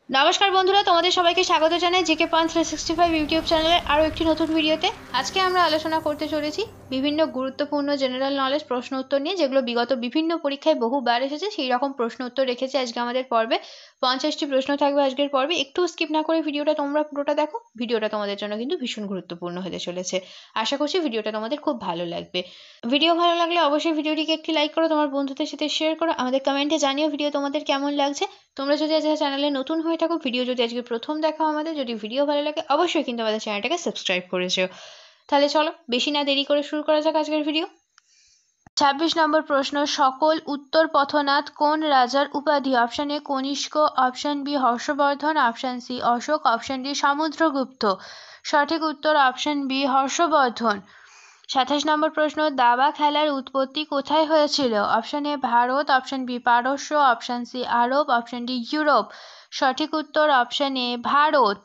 নমস্কার বন্ধুরা, তোমাদের সবাইকে স্বাগত জানাই জেকে পয়েন্ট 365 ইউটিউব চ্যানেলের আরও একটি নতুন ভিডিওতে। আজকে আমরা আলোচনা করতে চলেছি বিভিন্ন গুরুত্বপূর্ণ জেনারেল নলেজ প্রশ্ন উত্তর নিয়ে, যেগুলো বিগত বিভিন্ন পরীক্ষায় বহুবার এসেছে। সেই রকম প্রশ্ন উত্তর রেখেছি আজকে আমাদের পর্বে। 50টি প্রশ্ন থাকবে আজকের পর্বে। একটু স্কিপ না করে ভিডিওটা তোমরা পুরোটা দেখো। ভিডিওটা তোমাদের জন্য কিন্তু ভীষণ গুরুত্বপূর্ণ হতে চলেছে। আশা করছি ভিডিওটা তোমাদের খুব ভালো লাগবে। ভিডিও ভালো লাগলে অবশ্যই ভিডিওটিকে একটি লাইক করো, তোমার বন্ধুদের সাথে শেয়ার করো, আমাদের কমেন্টে জানিও ভিডিও তোমাদের কেমন লাগছে। তোমরা যদি আজকে চ্যানেলে নতুন হয়ে থাকো, ভিডিও যদি আজকে প্রথম দেখো আমাদের, যদি ভিডিও ভালো লাগে অবশ্যই কিন্তু আমাদের চ্যানেলটাকে সাবস্ক্রাইব করেছো। তাহলে চলো বেশি না দেরি করে শুরু করা যাক আজকের ভিডিও। 26 নম্বর প্রশ্ন, সকল উত্তর পথনাথ কোন রাজার উপাধি? Option A Kanishka, option B Harshavardhana, option C Ashoka, option D Samudragupta. সঠিক উত্তর অপশন বি হর্ষবর্ধন। 27 নম্বর প্রশ্ন, দাবা খেলার উৎপত্তি কোথায় হয়েছিল? Option A Bharat, option B পারস্য, অপশন সি আরব, অপশন ডি ইউরোপ। সঠিক উত্তর অপশন এ ভারত।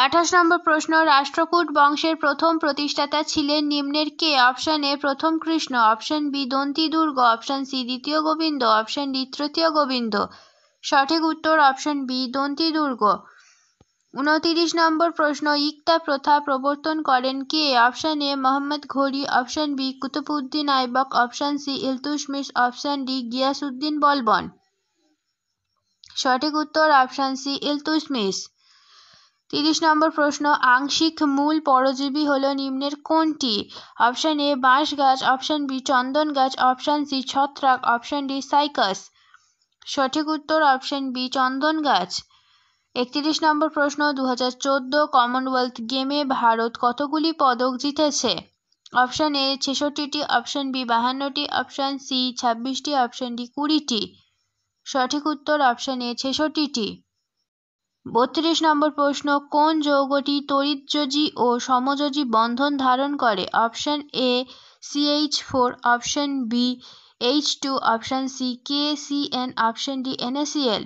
28 নম্বর প্রশ্ন, রাষ্ট্রকূট বংশের প্রথম প্রতিষ্ঠাতা ছিলেন নিম্নের কে? অপশন এ প্রথম কৃষ্ণ, অপশন বি দন্তি দুর্গ, অপশন সি দ্বিতীয় গোবিন্দ, অপশন ডি তৃতীয় গোবিন্দ। সঠিক উত্তর অপশন বি দন্তি দুর্গ। 29 নম্বর প্রশ্ন, ইকতা প্রথা প্রবর্তন করেন কে? Option A Mohammad Ghori, option B Qutbuddin Aibak, option C Iltutmish, option D Ghiyasuddin Balban. সঠিক উত্তর অপশন সি ইলতুৎমিশ। 30 নম্বর প্রশ্ন, আংশিক মূল পরজীবী হলো নিম্নের কোনটি? অপশন এ বাঁশ গাছ, অপশন বি চন্দন গাছ, অপশন সি ছত্রাক, অপশন ডি সাইকাস। সঠিক উত্তর অপশন বি চন্দন গাছ। 31 নম্বর প্রশ্ন, 2014 কমনওয়েলথ গেমে ভারত কতগুলি পদক জিতেছে? অপশন এ 66টি, অপশন বি 52টি, অপশন সি 26টি, অপশন ডি 20টি। সঠিক উত্তর অপশন এ 66টি। 32 নম্বর প্রশ্ন, কোন যৌগটি তড়িৎযোজী ও সমযোজী বন্ধন ধারণ করে? Option A CH4, option B H2, option C KCN, option D NaCl।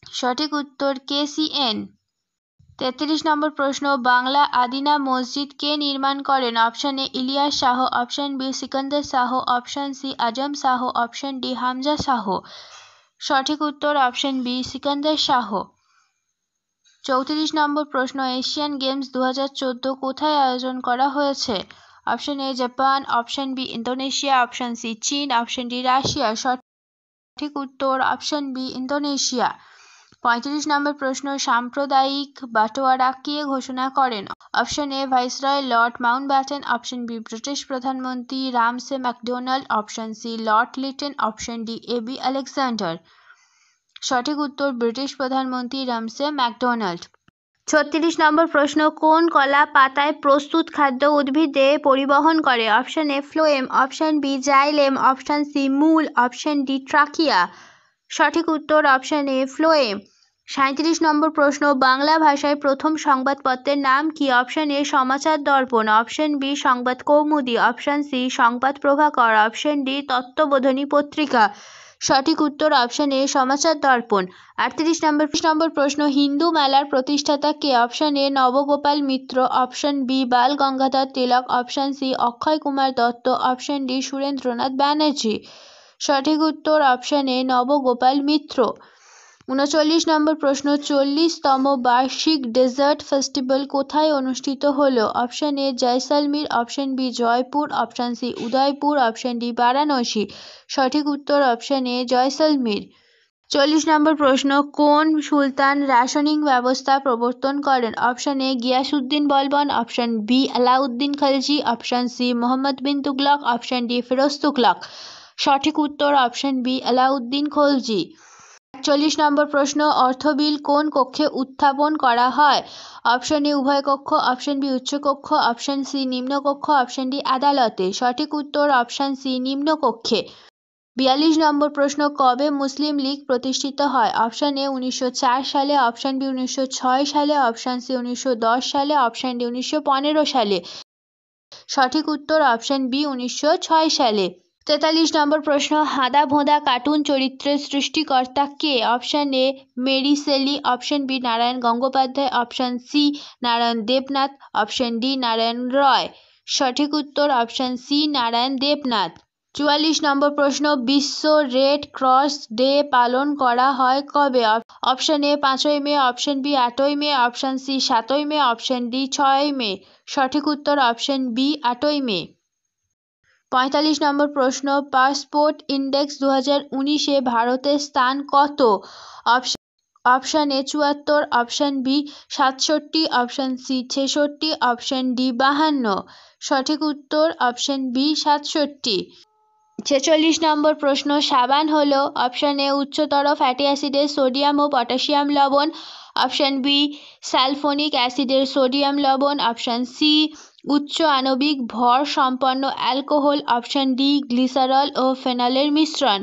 সঠিক উত্তর KCN। 33 নম্বর প্রশ্ন, বাংলা আদিনা মসজিদ কে নির্মাণ করেন? Option A Ilyas Shah, option B Sikandar Shah, option C Azam Shah, option D Hamza Shah. সঠিক উত্তর অপশন বি সিকান্দার শাহ। 34 নম্বর প্রশ্ন, এশিয়ান গেমস 2014 কোথায় আয়োজন করা হয়েছে? Option A Japan, option B Indonesia, option C চীন, অপশন ডি রাশিয়া। সঠিক উত্তর অপশন বি ইন্দোনেশিয়া। 35 নম্বর প্রশ্ন, সাম্প্রদায়িক বাটোয়ারা কে ঘোষণা করেন? Option A viceroy Lord Mountbatten, option B British প্রধানমন্ত্রী Ramsay MacDonald, option C Lord Lytton, option D AB Alexander. সঠিক উত্তর ব্রিটিশ প্রধানমন্ত্রী রামসে ম্যাকডোনাল্ড। 36 নম্বর প্রশ্ন, কোন কলা পাতায় প্রস্তুত খাদ্য উদ্ভিদে পরিবহন করে? Option A phloem, option B xylem, option C মূল, অপশন ডি ট্রাকিয়া। সঠিক উত্তর অপশন এ ফ্লোয়েম। 37 নম্বর প্রশ্ন, বাংলা ভাষায় প্রথম সংবাদপত্রের নাম কি? Option A Samachar Darpan, option B সংবাদ কৌমুদী, অপশন সি সংবাদ প্রভাকর, অপশন ডি তত্ত্ববোধিনী পত্রিকা। সঠিক উত্তর অপশন এ সমাচার দর্পণ। 38 নম্বর প্রশ্ন, হিন্দু মেলার প্রতিষ্ঠাতা কে? Option A Nabagopal Mitra, option B Bal Gangadhar Tilak, option C Akshay Kumar Dutta, option D Surendranath Banerjee. সঠিক উত্তর অপশন এ নবগোপাল মিত্র। 39 নম্বর প্রশ্ন, 40তম বার্ষিক ডেজার্ট ফেস্টিভ্যাল কোথায় অনুষ্ঠিত হলো? Option A Jaisalmer, option B Jaipur, option C Udaipur, option D Varanasi. সঠিক উত্তর অপশন এ জয়সালমীর। 40 নম্বর প্রশ্ন, কোন সুলতান রেশনিং ব্যবস্থা প্রবর্তন করেন? Option A Ghiyasuddin Balban, option B Alauddin Khalji, option C Mohammad bin Tughlaq, option D Firoz Tughlaq. সঠিক উত্তর অপশন বি আলাউদ্দিন খলজি। 41 নম্বর প্রশ্ন, অর্থবিল কোন কক্ষে উত্থাপন করা হয়? অপশন এ উভয় কক্ষ, অপশন বি উচ্চ কক্ষ, অপশন সি নিম্ন কক্ষ, অপশন ডি আদালতে। সঠিক উত্তর অপশন সি নিম্ন কক্ষে। 42 নম্বর প্রশ্ন, কবে মুসলিম লীগ প্রতিষ্ঠিত হয়? অপশন এ 1904 সালে, অপশন বি 1906 সালে, অপশন সি 1910 সালে, অপশন ডি 1915 সালে। সঠিক উত্তর অপশন বি 1906 সালে। 43 নম্বর প্রশ্ন, হাঁদা ভোঁদা কার্টুন চরিত্রের সৃষ্টিকর্তা কে? Option A Mary Shelley, option B Narayan Gangopadhyay, option C Narayan Debnath, option D Narayan Roy. সঠিক উত্তর অপশন সি নারায়ণ দেবনাথ। 44 নম্বর প্রশ্ন, বিশ্ব রেড ক্রস ডে পালন করা হয় কবে? অপশন এ 5ই মে, অপশন বি 8ই মে, অপশন সি 7ই মে, অপশন ডি 6ই মে। সঠিক উত্তর অপশন বি 8ই মে। 45 নম্বর প্রশ্ন, পাসপোর্ট ইন্ডেক্স 2019-এ ভারতের স্থান কত? Option A 74, option B 67, option C 66, option D 52। সঠিক উত্তর অপশন বি 67। 46 নম্বর প্রশ্ন, সাবান হলো অপশন এ উচ্চতর ফ্যাটি অ্যাসিডের সোডিয়াম ও পটাশিয়াম লবণ, অপশন বি সালফোনিক অ্যাসিডের সোডিয়াম লবণ, অপশন সি উচ্চ আণবিক ভর সম্পন্ন অ্যালকোহল, অপশন ডি গ্লিসারল ও ফেনলের মিশ্রণ।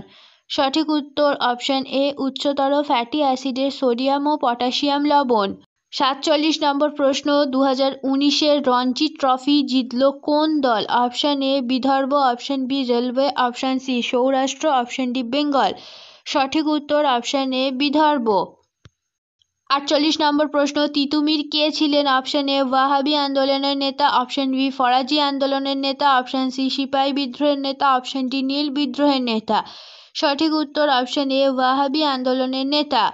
সঠিক উত্তর অপশন এ উচ্চতর ফ্যাটি অ্যাসিডের সোডিয়াম ও পটাশিয়াম লবণ। 47 নম্বর প্রশ্ন, 2019-এর রঞ্জি ট্রফি জিতল কোন দল? Option A Vidarbha, option B railway, option C Saurashtra, option D Bengal. সঠিক উত্তর অপশন এ বিদর্ভ। 48 নম্বর প্রশ্ন, তিতুমির কে ছিলেন? অপশন এ ওয়াহাবি আন্দোলনের নেতা, অপশন বি ফরাজি আন্দোলনের নেতা, অপশন সি সিপাহী বিদ্রোহের নেতা, অপশন ডি নীল বিদ্রোহের নেতা। সঠিক উত্তর অপশন এ ওয়াহাবি আন্দোলনের নেতা।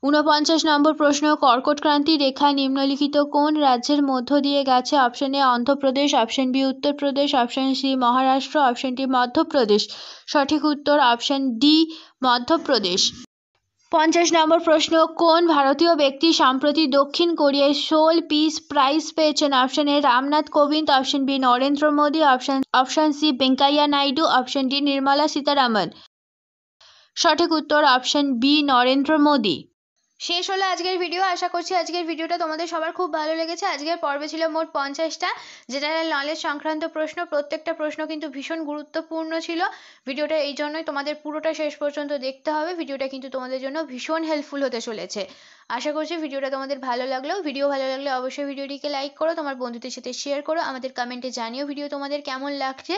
49 নম্বর প্রশ্ন, কর্কট ক্রান্তি রেখা নিম্নলিখিত কোন রাজ্যের মধ্য দিয়ে গেছে? Option A Andhra Pradesh, option B Uttar Pradesh, option C Maharashtra, option D Madhya Pradesh. সঠিক উত্তর অপশন ডি মধ্যপ্রদেশ। 50 নম্বর প্রশ্ন, কোন ভারতীয় ব্যক্তি সম্প্রতি দক্ষিণ কোরিয়ায় সোল পিস প্রাইজ পেয়েছেন? Option A Ramnath Kovind, option B Narendra Modi, option C Venkaiah Naidu, option D Nirmala Sitharaman. সঠিক উত্তর অপশন বি নরেন্দ্র মোদী। শেষ হলো আজকের ভিডিও। আশা করছি আজকের ভিডিওটা তোমাদের সবার খুব ভালো লেগেছে। আজকের পর্বে ছিল মোট 50টা জেনারেল নলেজ সংক্রান্ত প্রশ্ন। প্রত্যেকটা প্রশ্ন কিন্তু ভীষণ গুরুত্বপূর্ণ ছিল। ভিডিওটা এই জন্যই তোমাদের পুরোটা শেষ পর্যন্ত দেখতে হবে। ভিডিওটা কিন্তু তোমাদের জন্য ভীষণ হেল্পফুল হতে চলেছে। আশা করছি ভিডিওটা তোমাদের ভালো লাগলো। ভিডিও ভালো লাগলে অবশ্যই ভিডিওটিকে লাইক করো, তোমার বন্ধুদের সাথে শেয়ার করো, আমাদের কমেন্টে জানিও ভিডিও তোমাদের কেমন লাগছে।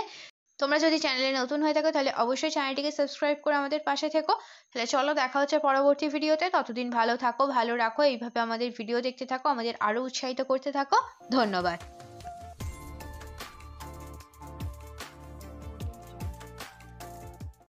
তোমরা যদি চ্যানেলে নতুন হয়ে থাকো তাহলে অবশ্যই চ্যানেলটিকে সাবস্ক্রাইব করে আমাদের পাশে থেকো। তাহলে চলো দেখা হচ্ছে পরবর্তী ভিডিওতে। ততদিন ভালো থাকো, ভালো রাখো, এইভাবে আমাদের ভিডিও দেখতে থাকো, আমাদের আরও উৎসাহিত করতে থাকো। ধন্যবাদ।